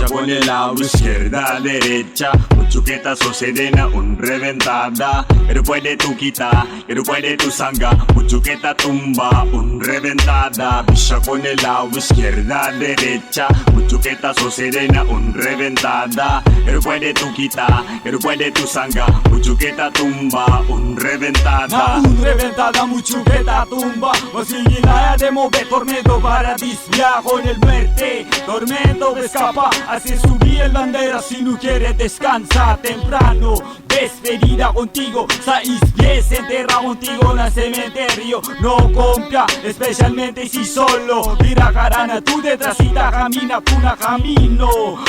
Picha con el lado izquierda, derecha, un chuquetazo se dena, un reventada. Que no puede tu quitar, que no puede tu sanga, un chuqueta tumba, un reventada. Picha con el lado izquierda, derecha, un chuquetazo se dena, un reventada. Que no puede tu quitar, que no puede tu sanga, un chuqueta tumba, un reventada. Un reventada, mu chuqueta tumba. Masigilaya de mover tormento para desviar con el muerte. Tormento escapa, hace subir el bandera si no quiere descansar temprano. Despedida contigo, 6 pies enterra contigo en el cementerio. No compra, especialmente si solo mira carana, tú detrásita camina puna camino.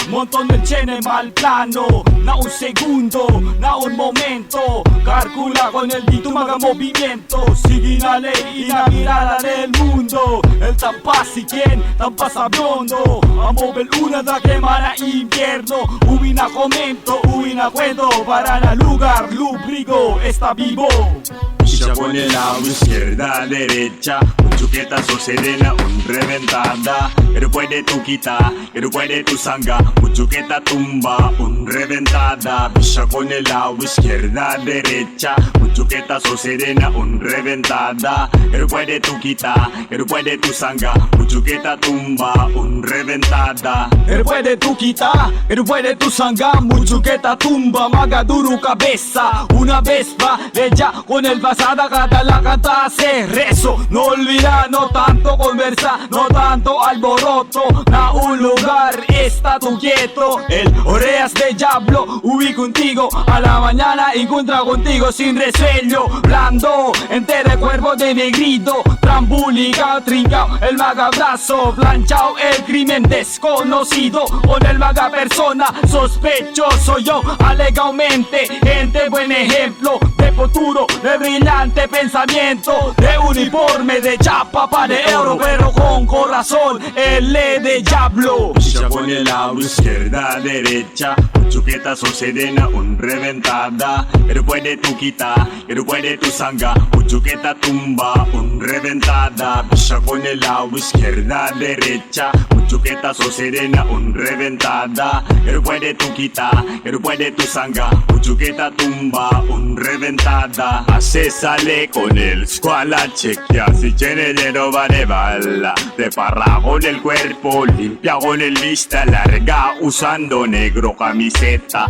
Montón del chene mal plano, na un segundo, na un momento. Calcula con el dito maga movimiento. Sigue la ley y la mirada del mundo. El tampa si quien, tampa sabiondo. A mover una da quemar a invierno. Ubina comento, ubina cuento. Para la lugar, lubrigo, está vivo. Picha con el lado izquierda, derecha, un chuquetazo se dena, un reventada. Que no puede tu quitar, que no puede tu sanga, un chuqueta tumba, un reventada. Picha con el lado izquierda, derecha, un chuquetazo se dena, un reventada. Que no puede tu quitar, que no puede tu sanga, un chuqueta tumba, un reventada. Que no puede tu quitar, que no puede tu sanga, un chuqueta tumba, maga duro cabeza. Una vez va ella con el pasada canta la canta hace rezo. No olvida, no tanto conversa, no tanto alboroto. Na un lugar está tu quieto. El oreas de diablo, huí contigo. A la mañana encuentra contigo sin resuello. Blando, entero cuerpo de negrito. Trambulica, trincao, el magabrazo. Planchao, el crimen desconocido. Con el maga persona, sospechoso yo. Alegalmente, gente buen ejemplo. De futuro, de brillante pensamiento. De uniforme, de chapa para de euro. Pero con corazón, L de diablo. Picha con el lado izquierda, derecha, un chuquetazo se dena, un reventada. Que no puede tu quitar, que no puede tu sanga, un chuqueta tumba, un reventada. Picha con el lado izquierda, derecha, un chuquetazo se dena, un reventada. Que no puede tu quitar, que no puede tu sanga, un chuqueta tumba, un reventada. Así sale con el squala, chequea si tiene de no vale bala. Prepara con el cuerpo, limpia con el vista larga, usando negro camiseta.